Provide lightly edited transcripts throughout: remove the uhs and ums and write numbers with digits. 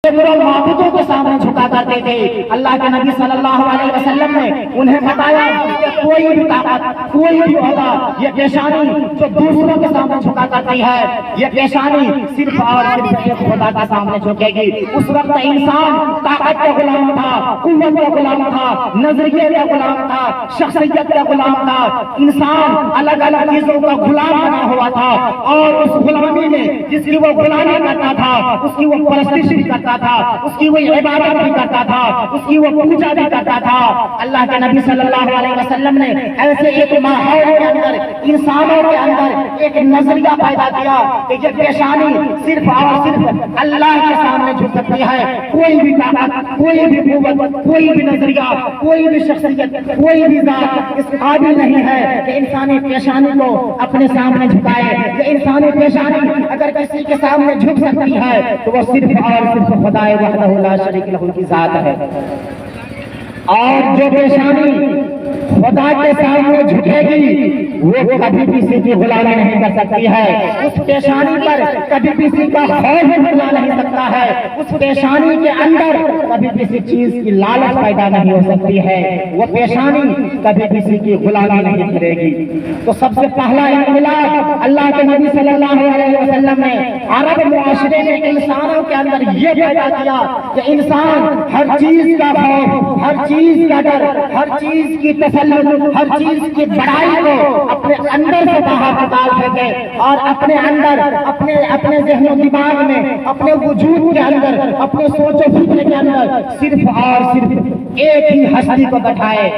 معبودوں کے سامنے جھکا کرتے تھے۔ اللہ کے نبی صلی اللہ علیہ وسلم نے انہیں بتایا کہ کوئی بھی طاقت، کوئی بھی عہدہ، یہ پیشانی جو دوسروں کے سامنے جھکا کرتی ہے، یہ پیشانی صرف اور صرف ایک خدا کے سامنے جھکے گی۔ اس وقت انسان طاقت کا غلام تھا، قوت کا غلام تھا، نظریے کا غلام تھا، شخصیت کا غلام تھا۔ انسان الگ الگ چیزوں کا غلام بنا ہوا تھا، اور اس غلامی میں جس کی وہ غلامی کرتا تھا، اس کی وہ پرستش بھی کرتا تھا، اس کی وہ عبادت بھی کرتا تھا، اس کی وہ پوجا بھی کرتا تھا۔ اللہ کے نبی صلی اللہ علیہ وسلم نے ایسے ایک ماحول کے اندر، انسانوں کے اندر ایک نظریہ پیدا کیا کہ یہ پیشانی صرف اور صرف اللہ کے سامنے جھک سکتی ہے۔ کوئی بھی طاقت، کوئی بھی قوت، کوئی بھی نظریہ، کوئی بھی شخصیت، کوئی بھی ذات اس قابل نہیں ہے کہ انسانی پیشانی کو اپنے سامنے جھکائے۔ کہ انسانی پیشانی اگر کسی کے سامنے جھک سکتی ہے تو وہ صرف اور صرف خدا وحدہ لا شریک لہ کی ذات ہے۔ اور جو پیشانی خدا کے سامنے جھکے گی وہ کبھی کسی کی غلامی نہیں کر سکتی ہے۔ اس پیشانی پر کبھی کسی کا خوف بنا نہیں سکتا ہے۔ اس پیشانی کے اندر کبھی کسی چیز کی لالچ پیدا نہیں ہو سکتی ہے۔ وہ پیشانی کبھی کسی کی غلامی نہیں کرے گی۔ تو سب سے پہلا انقلاب اللہ کے نبی صلی اللہ علیہ وسلم نے عرب معاشرے میں انسانوں کے اندر یہ پیدا کیا کہ انسان ہر چیز کا خوف، ہر چیز کا ڈر، ہر چیز کی تسلط، ہر چیز کی بڑائی کو اپنے اندر سے باہر نکال سکے، اور اپنے اندر، اپنے ذہن و دماغ میں، اپنے وجود کے اندر، اپنے سوچ و فکر کے اندر صرف اور صرف ایک ہی ہستی کو بٹھائے،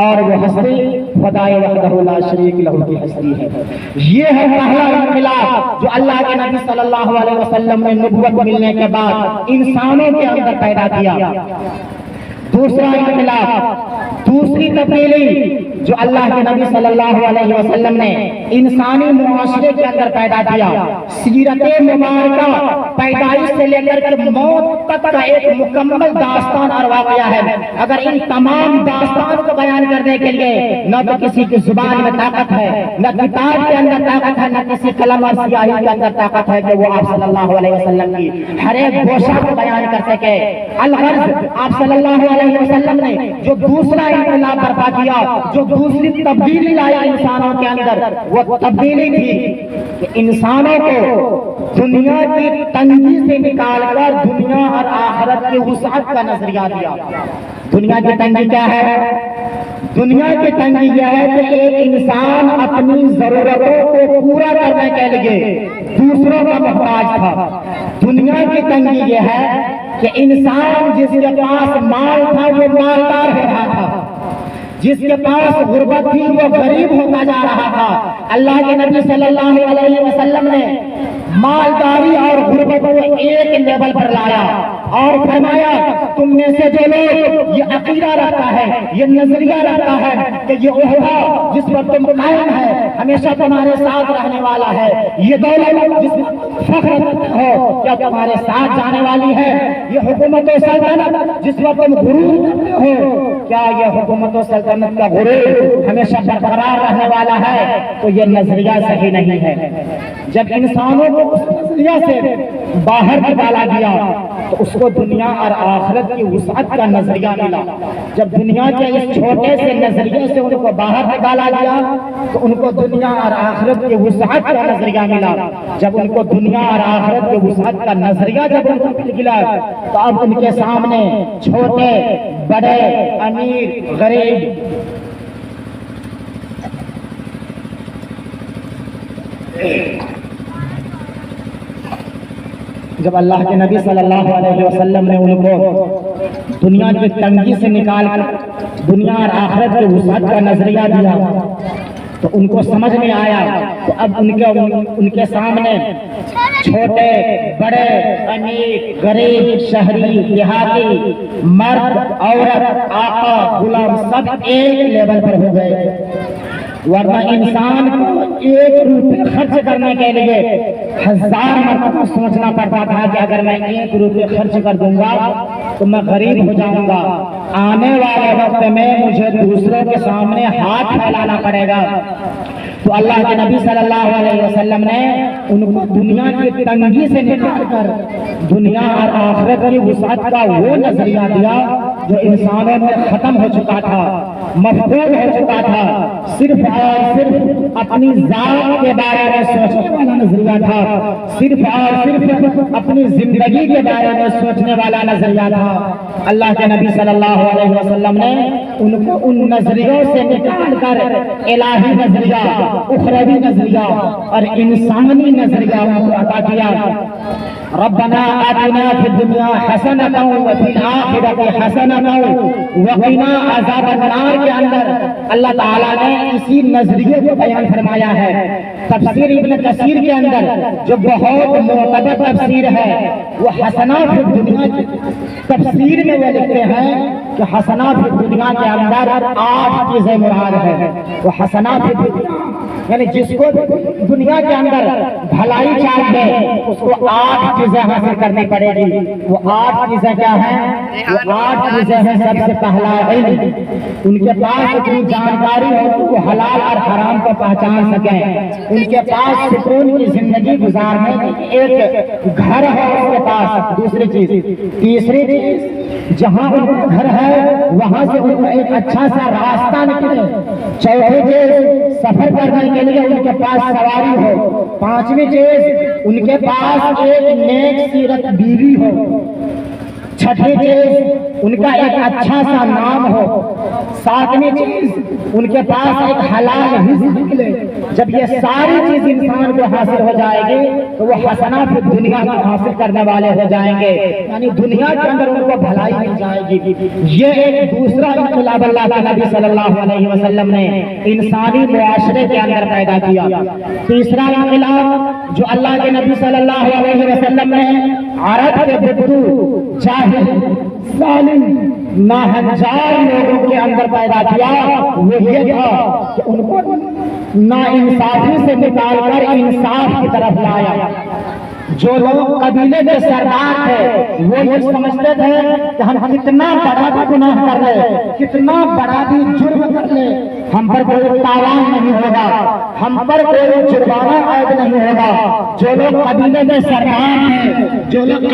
اور وہ ہستی خدا وحدہ لا شریک لہ کی ہستی ہے۔ یہ ہے پہلا انقلاب جو اللہ کے نبی صلی اللہ علیہ وسلم نے نبوت ملنے کے بعد انسانوں کے اندر پیدا کیا۔ دوسرا انقلاب، دوسری تبدیلی جو اللہ کے نبی صلی اللہ علیہ وسلم نے انسانی معاشرے کے اندر پیدا کیا، سیرت مبارکہ پیدائش سے لے کر کے موت تک کا ایک مکمل داستان اور واقعہ ہے۔ اگر ان تمام داستان کو بیان کرنے کے لیے نہ تو کسی کی زبان میں طاقت ہے، نہ کتاب کے اندر طاقت ہے، نہ کسی قلم اور سیاہی کے اندر طاقت ہے کہ وہ آپ صلی اللہ علیہ وسلم کی ہر ایک گوشہ کو بیان کر سکے۔ الغرض آپ صلی اللہ علیہ وسلم نے جو دوسرا انقلاب برپا کیا، جو دوسری تبدیلی لائی انسانوں کے اندر، وہ تبدیلی تھی کہ انسانوں کو دنیا کی تنگی سے نکال کر دنیا اور آخرت کی وسعت کا نظریہ دیا۔ دنیا کی تنگی کیا ہے؟ دنیا کی تنگی یہ ہے کہ ایک انسان اپنی ضرورتوں کو پورا کرنے کے لیے دوسروں کا محتاج تھا۔ دنیا کی تنگی یہ ہے کہ انسان جس کے پاس مال تھا وہ مالدار ہو رہا تھا، جس کے پاس غربت تھی وہ غریب ہوتا جا رہا تھا۔ اللہ کے نبی صلی اللہ علیہ وسلم نے مالداری اور غربت کو ایک لیول پر لایا اور فرمایا تم میں سے جو لوگ یہ عقیدہ رکھتا ہے، یہ نظریہ رکھتا ہے کہ یہ عہدہ جس پر تم قائم ہے ہمیشہ تمہارے ساتھ رہنے والا ہے، یہ دولت جس میں فخر ہو کیا تمہارے ساتھ جانے والی ہے، یہ حکومت و سلطنت جس پر تم غرور کرتے ہو کیا یہ حکومت و سلطنت کا غرور ہمیشہ برقرار رہنے والا ہے؟ تو یہ نظریہ صحیح نہیں ہے۔ جب انسانوں کو اس نظریہ سے باہر نکالا گیا تو اس کو دنیا اور آخرت کی وسعت کا نظریہ ملا۔ جب دنیا کے اس چھوٹے سے نظریے سے ان کو باہر نکالا گیا تو ان کو دنیا اور آخرت کی وسعت کا نظریہ ملا۔ جب ان کو دنیا اور آخرت کی وسعت کا نظریہ جب ان کو ملا تو اب ان کے سامنے چھوٹے بڑے امیر غریب جب اللہ کے نبی صلی اللہ علیہ وسلم نے ان کو دنیا کی تنگی سے نکال کر دنیا اور آخرت کی وسعت کا نظریہ دیا تو ان کو سمجھ میں آیا۔ تو اب ان کے سامنے چھوٹے بڑے امیر غریب شہری دیہاتی مرد عورت آقا غلام سب ایک لیول پر ہو گئے۔ ورنہ انسان کو ایک روپے خرچ کرنے کے لیے 1000 مرتبہ سوچنا پڑتا تھا کہ اگر میں 1 روپے خرچ کر دوں گا تو میں غریب ہو جاؤں گا، آنے والے وقت میں مجھے دوسروں کے سامنے ہاتھ پھیلانا پڑے گا۔ تو اللہ کے نبی صلی اللہ علیہ وسلم نے ان کو دنیا کی تنگی سے نکال کر دنیا اور آخرت کی وسعت کا وہ نظریہ دیا جو انسانوں میں ختم ہو چکا تھا، مفقود ہو چکا تھا۔ صرف اور صرف اپنی ذات کے بارے میں سوچنے والا نظریہ تھا، صرف اور صرف اپنی زندگی کے بارے میں سوچنے والا نظریہ تھا۔ اللہ کے نبی صلی اللہ علیہ وسلم نے ان کو ان نظریوں سے نکال کر الہی نظریہ، اخروی نظریہ اور انسانی نظریہ ان کو عطا کیا۔ ربنا آتنا فی الدنیا حسنۃ وفی الآخرۃ حسنۃ وقنا عذاب النار کے اندر اللہ تعالیٰ نے اسی نظریے کو بیان فرمایا ہے۔ تفسیر ابن کثیر کے اندر جو بہت معتبر تفسیر ہے وہ حسنات فی الدنیا کی تفسیر میں وہ لکھتے ہیں کہ حسنات فی الدنیا کے اندر 8 چیزیں مراد ہے۔ وہ حسنات فی الدنیا یعنی جس کو دنیا کے اندر بھلائی چاہیے اس کو 8 چیزیں حاصل کرنی پڑے گی۔ وہ 8 چیزیں کیا ہیں؟ وہ 8 چیزیں ہیں۔ سب سے پہلا علم، ان کے پاس اتنی جانکاری ہو کہ وہ حلال اور حرام کو پہچان سکیں۔ ان کے پاس سکون کی زندگی گزارنے کی ایک گھر ہے اس کے پاس۔ دوسری چیز، تیسری چیز، جہاں ان کا گھر ہے وہاں سے ان کو ایک اچھا سا راستہ نکلے۔ چوتھی چیز، سفر کرنے کے لیے ان کے پاس سواری ہو۔ پانچویں چیز، ان کے پاس ایک نیک سیرت بیوی ہو۔ چھٹی چیز، ان کا ایک اچھا سا نام ہو۔ ساتویں چیز، ان کے پاس ایک حلال رزق نکلے۔ جب یہ ساری چیز انسان کو حاصل ہو جائے گی تو وہ حسنات دنیا کو حاصل کرنے والے ہو جائیں گے، یعنی دنیا کے اندر ان کو بھلائی مل جائے گی۔ یہ ایک دوسرا انقلاب اللہ کے نبی صلی اللہ علیہ وسلم نے انسانی معاشرے کے اندر پیدا کیا۔ تیسرا انقلاب جو اللہ کے نبی صلی اللہ علیہ وسلم نے عرب کے بدو، جاہل، ظالم، ناہنجار لوگوں کے اندر پیدا کیا، وہ یہ تھا کہ ان کو ناانصافی سے نکال کر انصاف کی طرف لایا۔ جو لوگ قبیلے کے سردار تھے وہ یہ سمجھتے تھے کہ ہم کتنا بڑا بھی گناہ کر لیں، کتنا بڑا بھی جرم کر لیں، ہم پر کوئی تاوان نہیں ہوگا، ہم پر کوئی جرمانہ عائد نہیں ہوگا۔ جو لوگ قبیلے کے سردار ہیں، جو لوگ